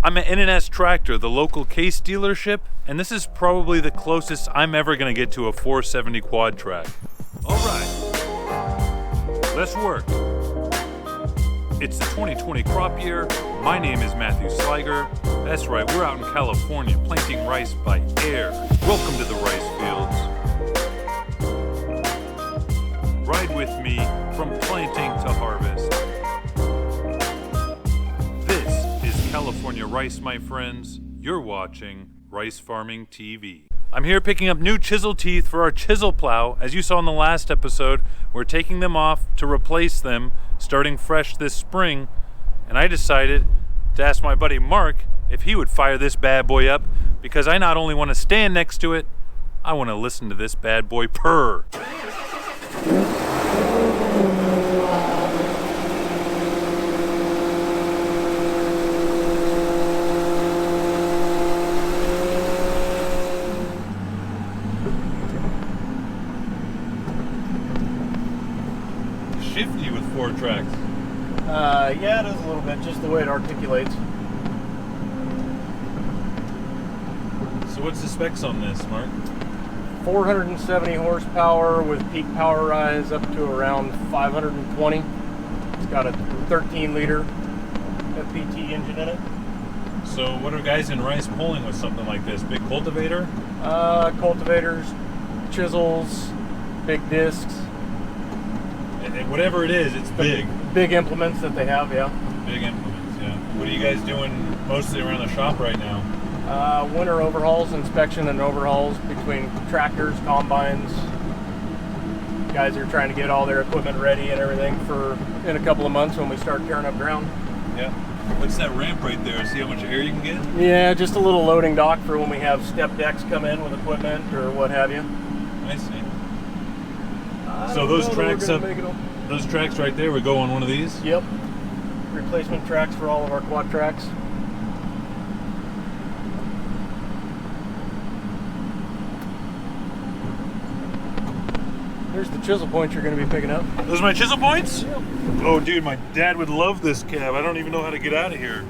I'm at N&S Tractor, the local case dealership, and this is probably the closest I'm ever going to get to a 470 Quadtrac. All right, let's work. It's the 2020 crop year. My name is Matthew Sliger. That's right, we're out in California planting rice by air. Welcome to the rice fields. Ride with me from planting to harvest. California rice, my friends. You're watching Rice Farming TV. I'm here picking up new chisel teeth for our chisel plow. As you saw in the last episode, we're taking them off to replace them starting fresh this spring. And I decided to ask my buddy Mark if he would fire this bad boy up, because I not only want to stand next to it, I want to listen to this bad boy purr. Shifty with 4 tracks. Yeah, it is a little bit, just the way it articulates. So what's the specs on this, Mark? 470 horsepower with peak power rise up to around 520. It's got a 13-liter FPT engine in it. So what are guys in rice pulling with something like this? Big cultivator? Cultivators, chisels, big discs. Whatever it is, it's big. Big implements that they have, yeah. Big implements, yeah. What are you guys doing mostly around the shop right now? Winter overhauls, inspection and overhauls between tractors, combines. Guys are trying to get all their equipment ready and everything for in a couple of months when we start tearing up ground. Yeah. What's that ramp right there? See how much air you can get? Yeah, just a little loading dock for when we have step decks come in with equipment or what have you. I see. So those tracks right there would go on one of these? Yep. Replacement tracks for all of our Quadtracs. Here's the chisel points you're going to be picking up. Those are my chisel points? Yep. Oh, dude, my dad would love this cab. I don't even know how to get out of here.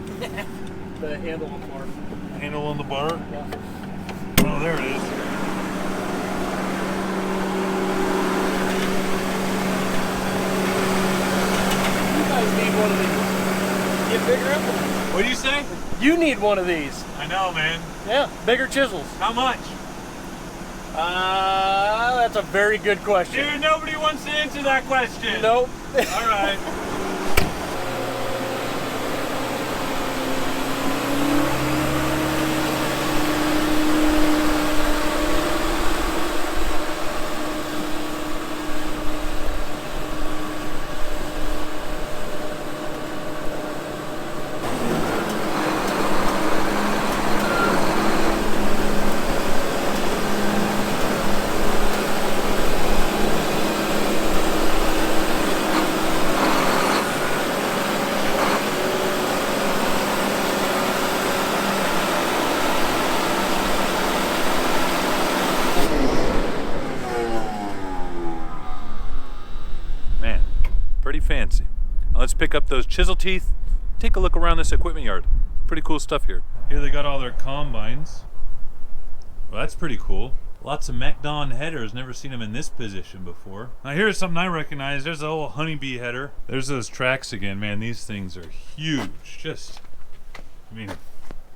The handle on the bar. Handle on the bar? Yeah. Oh, there it is. Need one of these. Get bigger implements. What do you say? You need one of these. I know, man. Yeah, bigger chisels. How much? That's a very good question. Dude, nobody wants to answer that question. Nope. All right. Pretty fancy. Now let's pick up those chisel teeth, take a look around this equipment yard. Pretty cool stuff here. Here they got all their combines. Well, that's pretty cool. Lots of MacDon headers, never seen them in this position before. Now here's something I recognize. There's a whole honeybee header. There's those tracks again, man. These things are huge.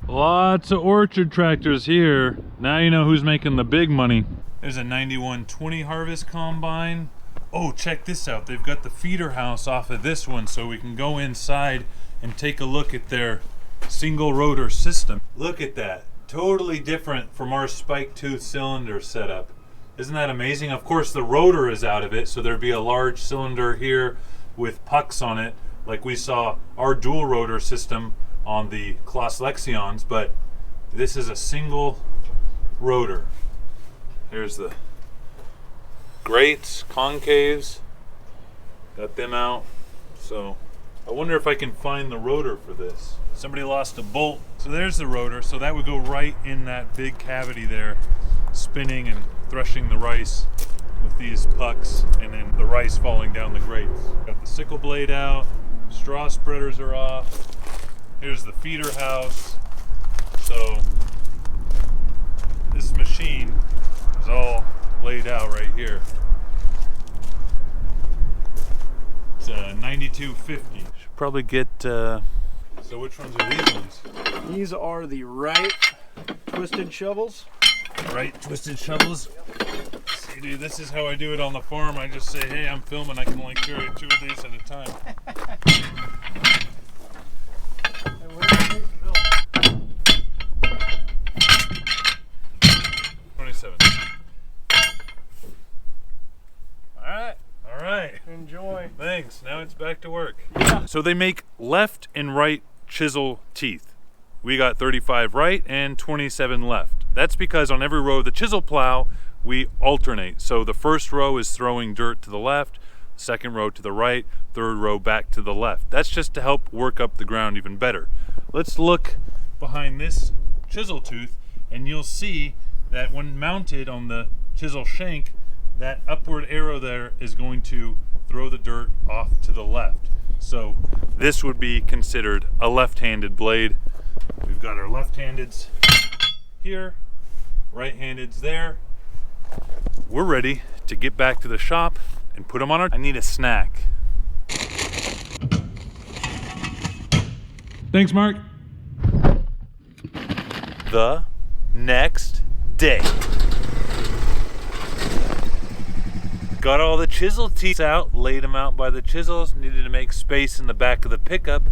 Lots of orchard tractors here. Now you know who's making the big money. There's a 9120 Harvest Combine. Oh, check this out. They've got the feeder house off of this one, so we can go inside and take a look at their single rotor system. Look at that. Totally different from our spike tooth cylinder setup. Isn't that amazing? Of course, the rotor is out of it, so there'd be a large cylinder here with pucks on it, like we saw our dual rotor system on the Claas Lexions, but this is a single rotor. Here's the grates, concaves, got them out. So I wonder if I can find the rotor for this. Somebody lost a bolt. So there's the rotor, so that would go right in that big cavity there, spinning and threshing the rice with these pucks, and then the rice falling down the grates. Got the sickle blade out, straw spreaders are off. Here's the feeder house. So this machine is all laid out right here. It's a 9250. Should probably get, so which ones are these ones? These are the right twisted shovels. Right twisted shovels. See, dude, this is how I do it on the farm. I just say, hey, I'm filming. I can only carry 2 of these at a time. 27. All right. Enjoy. Thanks. Now it's back to work. Yeah. So they make left and right chisel teeth. We got 35 right and 27 left. That's because on every row of the chisel plow, we alternate. So the first row is throwing dirt to the left, second row to the right, third row back to the left. That's just to help work up the ground even better. Let's look behind this chisel tooth and you'll see that when mounted on the chisel shank, that upward arrow there is going to throw the dirt off to the left. So this would be considered a left-handed blade. We've got our left-handeds here, right-handeds there. We're ready to get back to the shop and put them on our... I need a snack. Thanks, Mark. The next day. Got all the chisel teeth out, laid them out by the chisels, needed to make space in the back of the pickup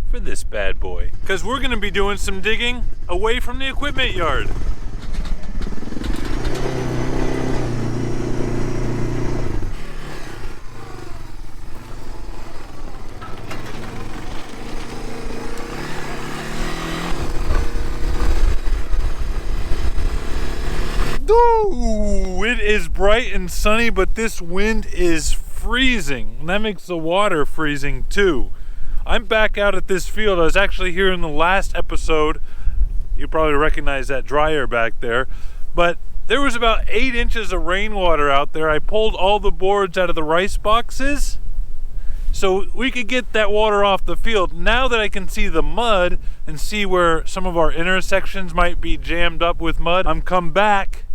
for this bad boy. Because we're gonna be doing some digging away from the equipment yard. Ooh, it is bright and sunny, but this wind is freezing. And that makes the water freezing too. I'm back out at this field. I was actually here in the last episode. You probably recognize that dryer back there. But there was about 8 inches of rainwater out there. I pulled all the boards out of the rice boxes so we could get that water off the field. Now that I can see the mud and see where some of our intersections might be jammed up with mud, I'm come back.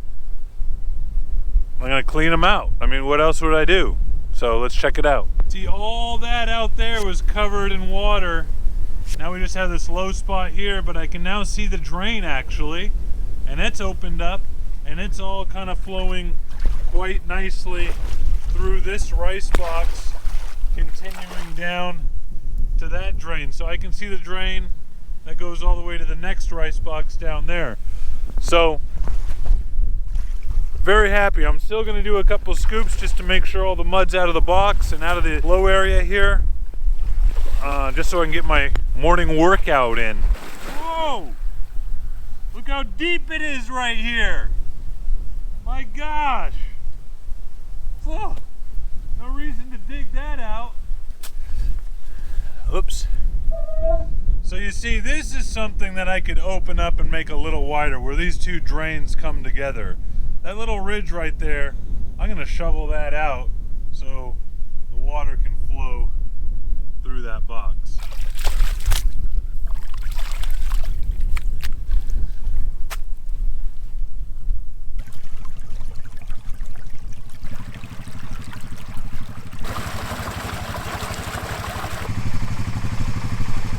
I'm gonna clean them out. I mean, what else would I do? So let's check it out. See, all that out there was covered in water. Now we just have this low spot here, but I can now see the drain actually, and it's opened up, and it's all kind of flowing quite nicely through this rice box, continuing down to that drain. So I can see the drain that goes all the way to the next rice box down there. So, very happy. I'm still going to do a couple scoops just to make sure all the mud's out of the box and out of the low area here, just so I can get my morning workout in. Whoa! Look how deep it is right here. My gosh. Whoa. No reason to dig that out. Oops. So you see, this is something that I could open up and make a little wider, where these two drains come together. That little ridge right there, I'm gonna shovel that out so the water can flow through that box.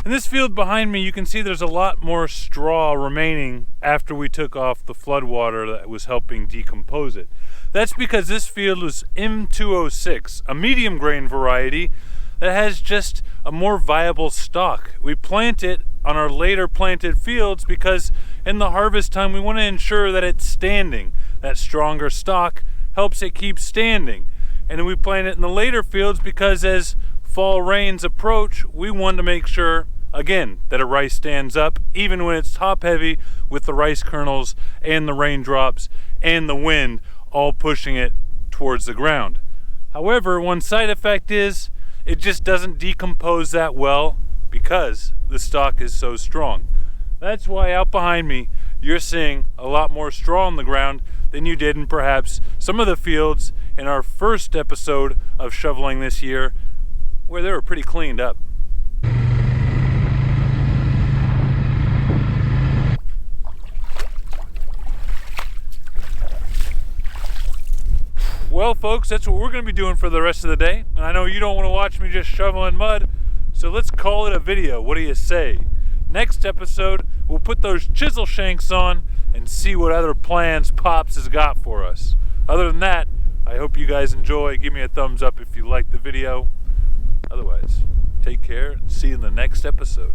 In this field behind me, you can see there's a lot more straw remaining after we took off the flood water that was helping decompose it. That's because this field was M206, a medium grain variety that has just a more viable stalk. We plant it on our later planted fields because in the harvest time we want to ensure that it's standing. That stronger stalk helps it keep standing. And then we plant it in the later fields because as fall rains approach, we want to make sure, again, that a rice stands up even when it's top heavy with the rice kernels and the raindrops and the wind all pushing it towards the ground. However, one side effect is it just doesn't decompose that well because the stalk is so strong. That's why out behind me you're seeing a lot more straw on the ground than you did in perhaps some of the fields in our first episode of shoveling this year, where they were pretty cleaned up. Well, folks, that's what we're going to be doing for the rest of the day. And I know you don't want to watch me just shoveling mud, so let's call it a video. What do you say? Next episode, we'll put those chisel shanks on and see what other plans Pops has got for us. Other than that, I hope you guys enjoy. Give me a thumbs up if you liked the video. Otherwise, take care and see you in the next episode.